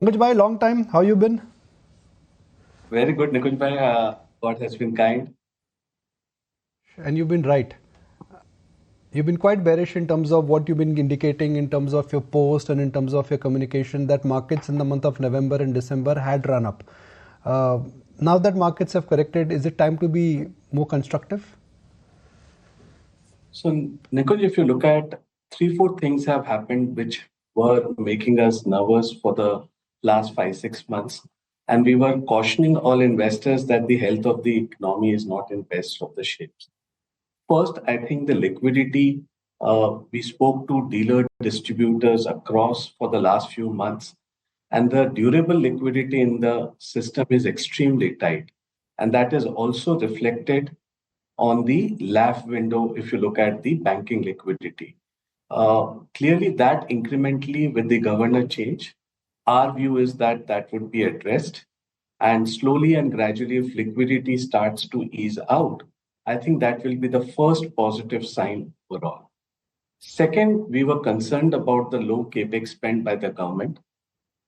Pankaj bhai, long time. How you been? Very good, Nikunj bhai. God has been kind. And you've been right. You've been quite bearish in terms of what you've been indicating in terms of your post and in terms of your communication that markets in the month of November and December had run up. Uh, Now that markets have corrected, is it time to be more constructive? So, Nikunj, if you look at three, four things have happened which were making us nervous for the last 5, 6 months. And we were cautioning all investors that the health of the economy is not in best of the shapes. First, I think the liquidity, we spoke to dealer distributors across for the last few months, and the durable liquidity in the system is extremely tight. And that is also reflected on the LAF window if you look at the banking liquidity. Clearly, that incrementally with the governor change, our view is that that would be addressed. And slowly and gradually, if liquidity starts to ease out, I think that will be the first positive sign overall. Second, we were concerned about the low capex spent by the government.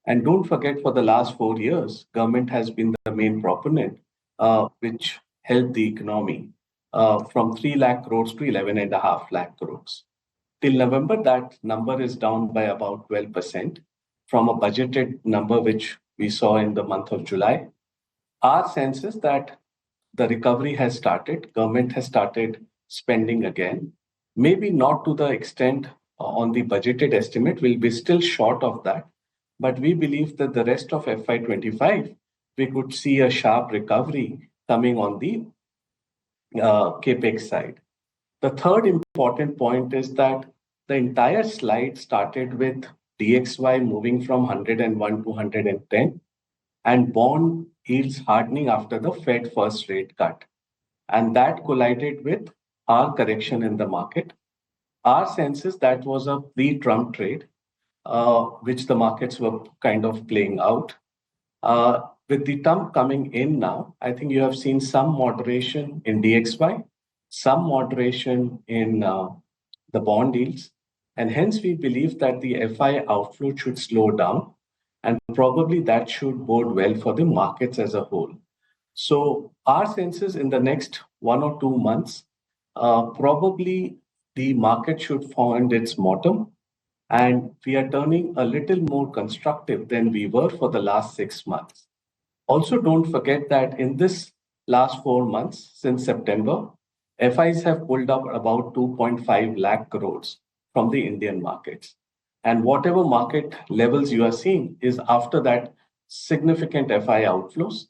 And don't forget, for the last 4 years, government has been the main proponent, which helped the economy from 3 lakh crores to 11.5 lakh crores. Till November, that number is down by about 12% from a budgeted number which we saw in the month of July. Our sense is that the recovery has started, government has started spending again. Maybe not to the extent on the budgeted estimate, will be still short of that. But we believe that the rest of FY25, we could see a sharp recovery coming on the capex side. The third important point is that the entire slide started with DXY moving from 101 to 110 and bond yields hardening after the Fed first rate cut. And that collided with our correction in the market. Our sense is that was a pre-Trump trade, which the markets were kind of playing out. With the Trump coming in now, I think you have seen some moderation in DXY, some moderation in the bond yields, and hence we believe that the FI outflow should slow down, and probably that should bode well for the markets as a whole. So our sense is in the next 1 or 2 months, probably the market should find its bottom, and we are turning a little more constructive than we were for the last 6 months. Also, don't forget that in this last 4 months, since September, FIs have pulled up about 2.5 lakh crores from the Indian markets. And whatever market levels you are seeing is after that significant FI outflows.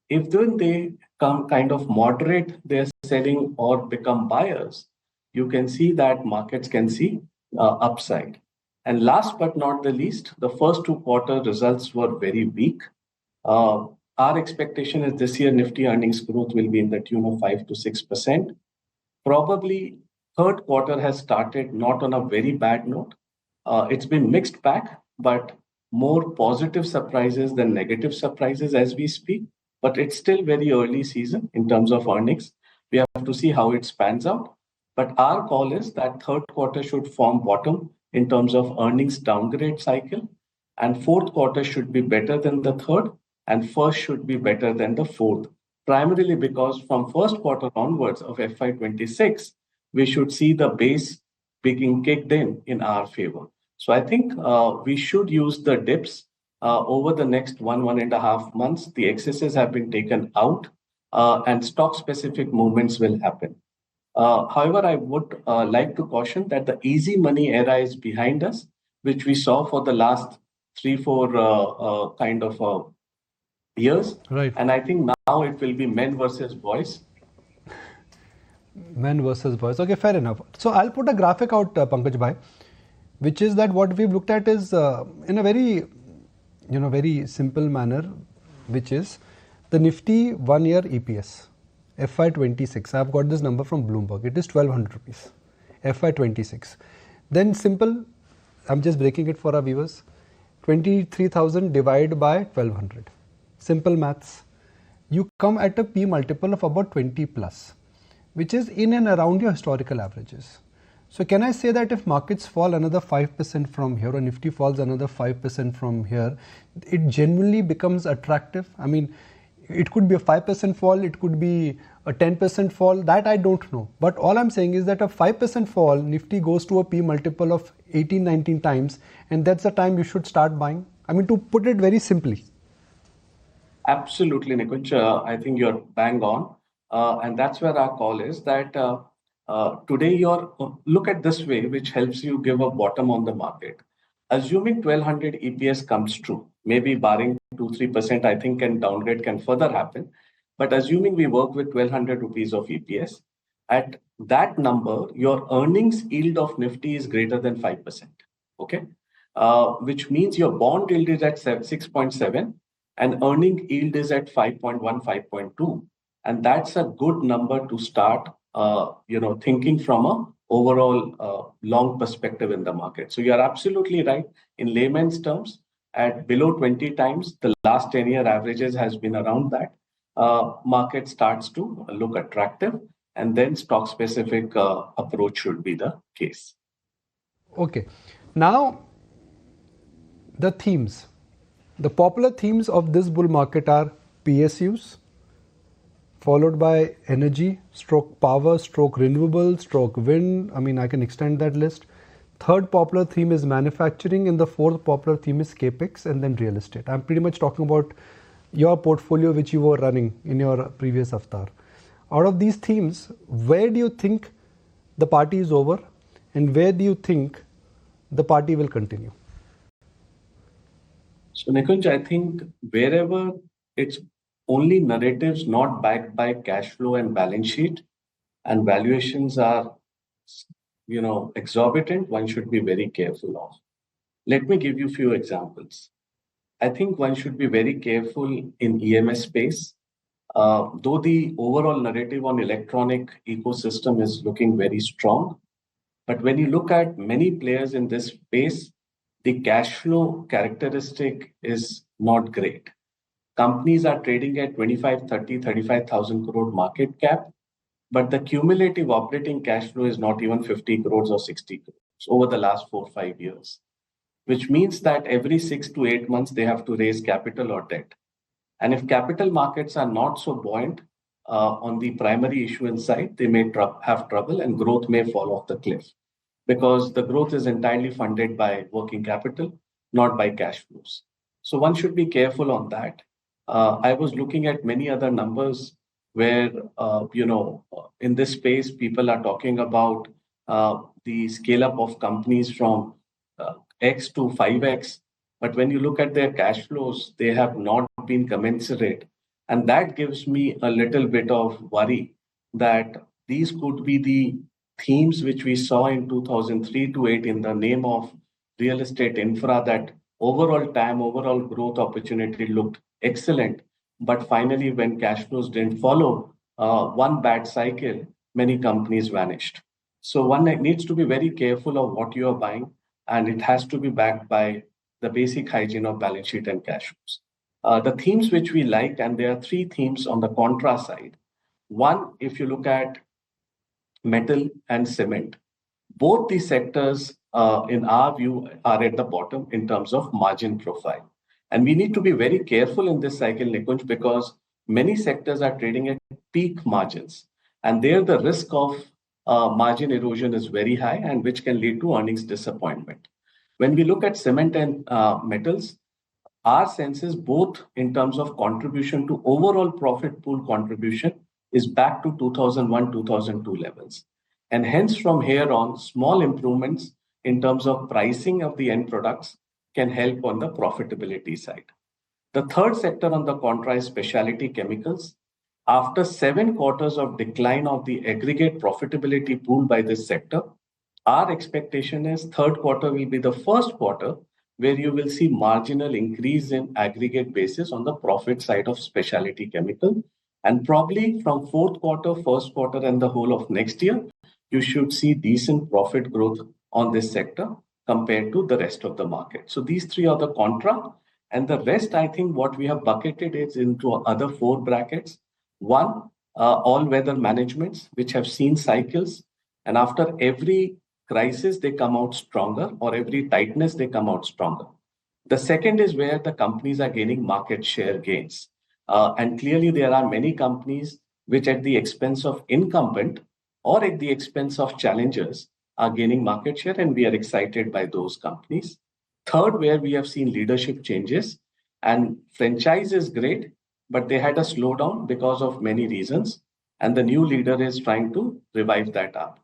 If then they come kind of moderate their selling or become buyers, you can see that markets can see upside. And last but not the least, the first 2 quarter results were very weak. Our expectation is this year Nifty earnings growth will be in the tune of 5 to 6%. Probably third quarter has started not on a very bad note. It's been mixed back, but more positive surprises than negative surprises as we speak. But it's still very early season in terms of earnings. We have to see how it pans out. But our call is that third quarter should form bottom in terms of earnings downgrade cycle, and fourth quarter should be better than the third, and first should be better than the fourth. Primarily because from first quarter onwards of FY26, we should see the base being kicked in our favor. So I think we should use the dips over the next 1.5 months. The excesses have been taken out, and stock-specific movements will happen. However, I would like to caution that the easy money era is behind us, which we saw for the last 3, 4 kind of years. Right. And I think now it will be men versus boys. Men versus boys. Okay, fair enough. So I'll put a graphic out, Pankaj bhai, which is that what we've looked at is in a very, very simple manner, which is the Nifty 1 year EPS. FY26. I've got this number from Bloomberg. It is 1200 rupees. FY26. Then simple, I'm just breaking it for our viewers. 23,000 divided by 1200. Simple maths. You come at a P multiple of about 20 plus, which is in and around your historical averages. So can I say that if markets fall another 5% from here, or Nifty falls another 5% from here, it genuinely becomes attractive? I mean, it could be a 5% fall, it could be a 10% fall, that I don't know. But all I'm saying is that a 5% fall, Nifty goes to a P multiple of 18, 19 times, and that's the time you should start buying. I mean, to put it very simply. Absolutely, Nikunj. I think you're bang on. And that's where our call is that today look at this way, which helps you give a bottom on the market. Assuming 1200 EPS comes true, maybe barring 2-3%, I think downgrade can further happen. But assuming we work with 1200 rupees of EPS, at that number, your earnings yield of Nifty is greater than 5%. Okay, which means your bond yield is at 6.7 and earning yield is at 5.1, 5.2. And that's a good number to start, thinking from a overall long perspective in the market. So you're absolutely right. In layman's terms, at below 20 times, the last 10-year averages has been around that. Market starts to look attractive, and then stock-specific approach should be the case. Okay. Now, the themes. The popular themes of this bull market are PSUs, followed by energy, stroke power, stroke renewable, stroke wind. I mean, I can extend that list. Third popular theme is manufacturing, and the fourth popular theme is Capex, and then real estate. I'm pretty much talking about your portfolio which you were running in your previous avatar. Out of these themes, where do you think the party is over, and where do you think the party will continue? So, Nikunj, I think wherever it's only narratives not backed by cash flow and balance sheet, and valuations are, exorbitant, one should be very careful of. Let me give you a few examples. I think one should be very careful in EMS space. Though the overall narrative on electronic ecosystem is looking very strong, but when you look at many players in this space, the cash flow characteristic is not great. Companies are trading at 25, 30, 35,000 crore market cap, but the cumulative operating cash flow is not even 50 crores or 60 crores over the last 4-5 years, which means that every 6 to 8 months they have to raise capital or debt. And if capital markets are not so buoyant on the primary issuance side, they may have trouble and growth may fall off the cliff, because the growth is entirely funded by working capital, not by cash flows. So one should be careful on that. I was looking at many other numbers where, in this space, people are talking about the scale up of companies from X to 5X. But when you look at their cash flows, they have not been commensurate. And that gives me a little bit of worry that these could be the themes which we saw in 2003 to 8 in the name of real estate infra, that overall TAM, overall growth opportunity looked excellent. But finally, when cash flows didn't follow, one bad cycle, many companies vanished. So one needs to be very careful of what you are buying, and it has to be backed by the basic hygiene of balance sheet and cash flows. The themes which we liked, and there are three themes on the contra side. One, if you look at metal and cement, both these sectors, in our view, are at the bottom in terms of margin profile. And we need to be very careful in this cycle, Nikunj, because many sectors are trading at peak margins. And there the risk of margin erosion is very high, and which can lead to earnings disappointment. When we look at cement and metals, our sense is both in terms of contribution to overall profit pool contribution is back to 2001, 2002 levels. And hence from here on, small improvements in terms of pricing of the end products can help on the profitability side. The third sector on the contra is specialty chemicals. After 7 quarters of decline of the aggregate profitability pool by this sector, our expectation is third quarter will be the first quarter where you will see marginal increase in aggregate basis on the profit side of specialty chemical. And probably from fourth quarter, first quarter, and the whole of next year, you should see decent profit growth on this sector compared to the rest of the market. So these three are the contra. And the rest, I think what we have bucketed is into other 4 brackets. One, all-weather managements, which have seen cycles. And after every crisis they come out stronger, or every tightness they come out stronger. The second is where the companies are gaining market share gains. And clearly, there are many companies which, at the expense of incumbent or at the expense of challengers, are gaining market share, and we are excited by those companies. Third, where we have seen leadership changes, and franchise is great, but they had a slowdown because of many reasons, and the new leader is trying to revive that up.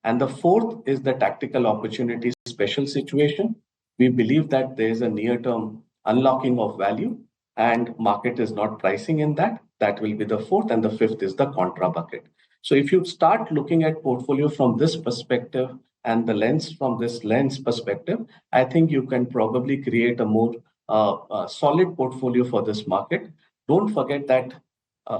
And the fourth is the tactical opportunity special situation. We believe that there is a near-term unlocking of value and market is not pricing in that. That will be the fourth, and the fifth is the contra bucket. So if you start looking at portfolio from this perspective and the lens from this lens perspective, I think you can probably create a more solid portfolio for this market. Don't forget that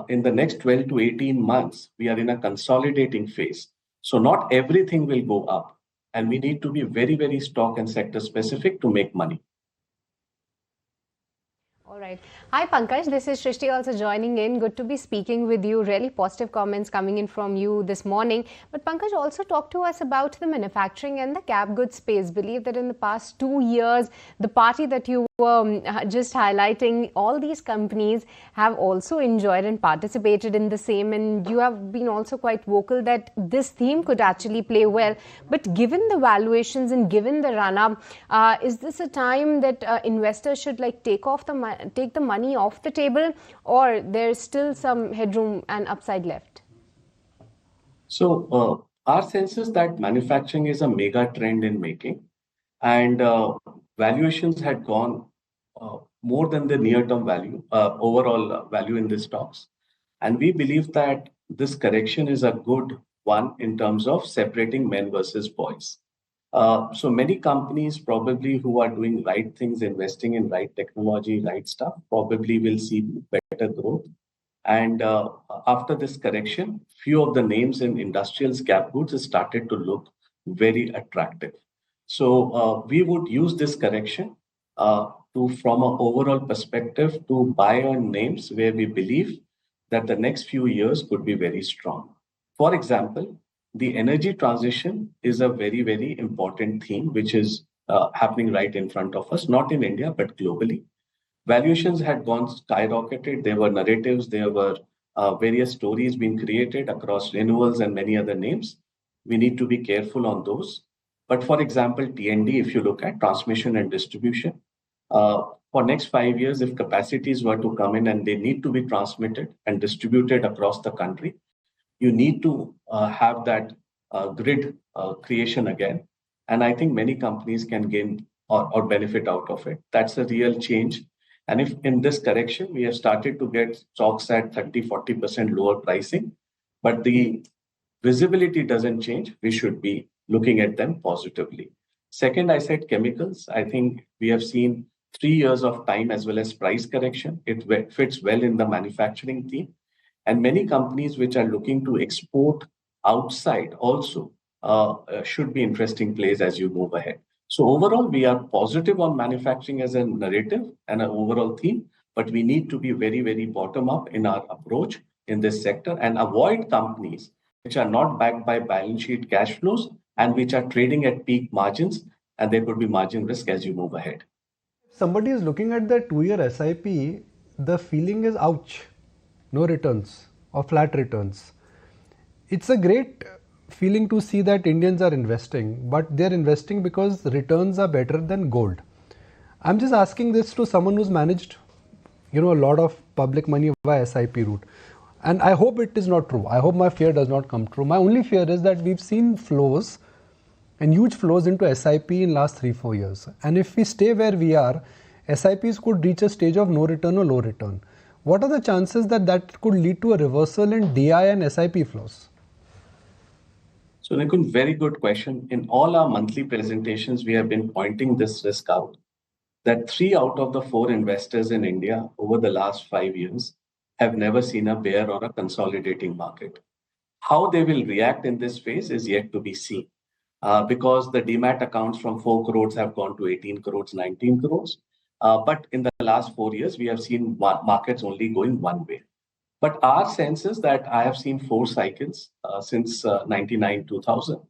in the next 12 to 18 months, we are in a consolidating phase. So not everything will go up, and we need to be very, very stock and sector specific to make money. All right. Hi, Pankaj. This is Shrishti also joining in. Good to be speaking with you. Really positive comments coming in from you this morning. But Pankaj, also talk to us about the manufacturing and the cap goods space. Believe that in the past 2 years, the party that you were just highlighting, all these companies have also enjoyed and participated in the same. And you have been also quite vocal that this theme could actually play well. But given the valuations and given the run-up, is this a time that investors should take the money off the table, or there's still some headroom and upside left? So our sense is that manufacturing is a mega trend in making, and valuations had gone more than the near-term value, overall value in the stocks. And we believe that this correction is a good one in terms of separating men versus boys. So many companies probably who are doing right things, investing in right technology, right stuff, probably will see better growth. And after this correction, few of the names in industrials cap goods has started to look very attractive. So we would use this correction to, from an overall perspective, to buy on names where we believe that the next few years could be very strong. For example, the energy transition is a very, very important theme, which is happening right in front of us, not in India, but globally. Valuations had gone skyrocketed. There were narratives, there were various stories being created across renewals and many other names. We need to be careful on those. But for example, T&D, if you look at transmission and distribution, for next 5 years, if capacities were to come in and they need to be transmitted and distributed across the country, you need to have that grid creation again. And I think many companies can gain or benefit out of it. That's a real change. And if in this correction, we have started to get stocks at 30-40% lower pricing, but the visibility doesn't change, we should be looking at them positively. Second, I said chemicals. I think we have seen 3 years of time as well as price correction. It fits well in the manufacturing theme. And many companies which are looking to export outside also should be interesting plays as you move ahead. So overall, we are positive on manufacturing as a narrative and an overall theme, but we need to be very, very bottom up in our approach in this sector and avoid companies which are not backed by balance sheet cash flows and which are trading at peak margins, and there could be margin risk as you move ahead. If somebody is looking at the 2-year SIP, the feeling is ouch, no returns or flat returns. It's a great feeling to see that Indians are investing, but they're investing because returns are better than gold. I'm just asking this to someone who's managed, a lot of public money via SIP route. And I hope it is not true. I hope my fear does not come true. My only fear is that we've seen flows and huge flows into SIP in last 3-4 years. And if we stay where we are, SIPs could reach a stage of no return or low return. What are the chances that could lead to a reversal in DI and SIP flows? So, Nikun, very good question. In all our monthly presentations, we have been pointing this risk out, that 3 out of the 4 investors in India over the last 5 years have never seen a bear or a consolidating market. How they will react in this phase is yet to be seen, because the demat accounts from 4 crores have gone to 18 crores, 19 crores. But in the last 4 years, we have seen markets only going one way. But our sense is that I have seen 4 cycles since 99, 2000.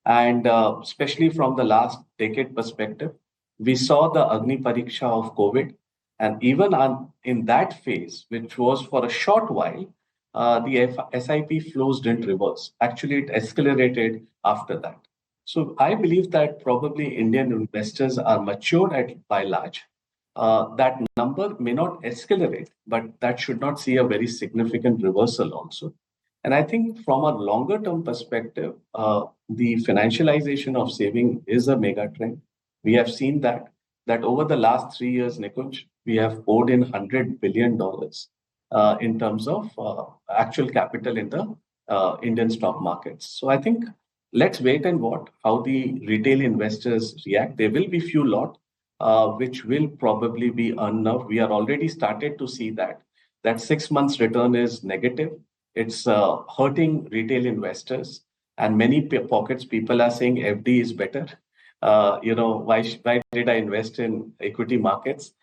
And especially from the last decade perspective, we saw the Agni Pariksha of COVID. And even in that phase, which was for a short while, the SIP flows didn't reverse. Actually, it accelerated after that. So I believe that probably Indian investors are matured by large. That number may not escalate, but that should not see a very significant reversal also. And I think from a longer term perspective, the financialization of saving is a mega trend. We have seen that over the last 3 years, Nikunj, we have poured in $100 billion in terms of actual capital in the Indian stock markets. So I think let's wait and watch how the retail investors react. There will be few lot which will probably be unnerved. We are already started to see that 6 months return is negative. It's hurting retail investors, and many pockets people are saying FD is better. Why did I invest in equity markets?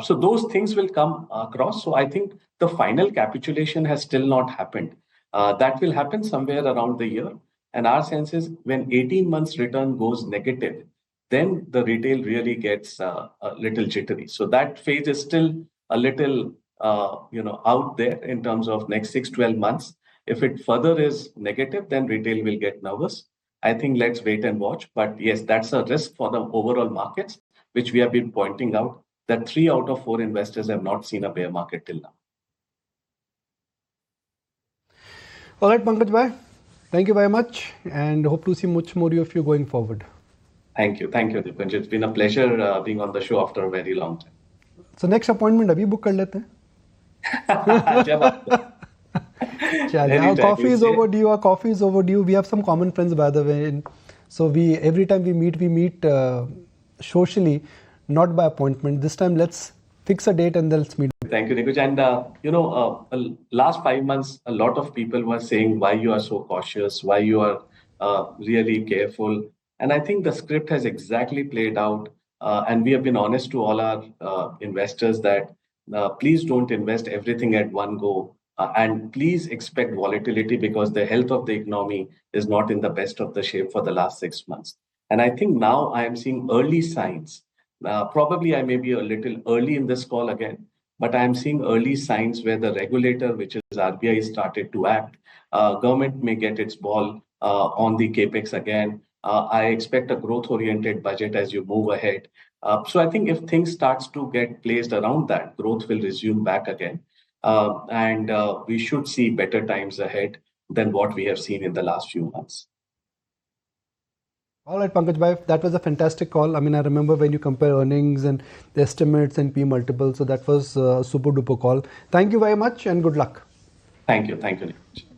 So those things will come across. So I think the final capitulation has still not happened. That will happen somewhere around the year. And our sense is when 18 months return goes negative, then the retail really gets a little jittery. So that phase is still a little out there in terms of next 6-12 months. If it further is negative, then retail will get nervous. I think let's wait and watch. But yes, that's a risk for the overall markets, which we have been pointing out that 3 out of 4 investors have not seen a bear market till now. All right, Pankaj Bhai, thank you very much and hope to see much more of you going forward. Thank you, Dipanj. It's been a pleasure being on the show after a very long time. So next appointment अभी book कर लेते हैं. Our coffee is overdue. We have some common friends, by the way. So every time we meet socially, not by appointment. This time, let's fix a date and then let's meet. Thank you, Nikunj. And last 5 months, a lot of people were saying why you are so cautious, why you are really careful. And I think the script has exactly played out. And we have been honest to all our investors that please don't invest everything at one go. And please expect volatility because the health of the economy is not in the best of the shape for the last 6 months. And I think now I am seeing early signs. Probably I may be a little early in this call again, but I am seeing early signs where the regulator, which is RBI, started to act. Government may get its ball on the Capex again. I expect a growth-oriented budget as you move ahead. So I think if things starts to get placed around that, growth will resume back again. And we should see better times ahead than what we have seen in the last few months. All right, Pankaj Bhai, that was a fantastic call. I mean, I remember when you compare earnings and the estimates and P multiples. So that was a super duper call. Thank you very much and good luck. Thank you. Thank you, Nikunj.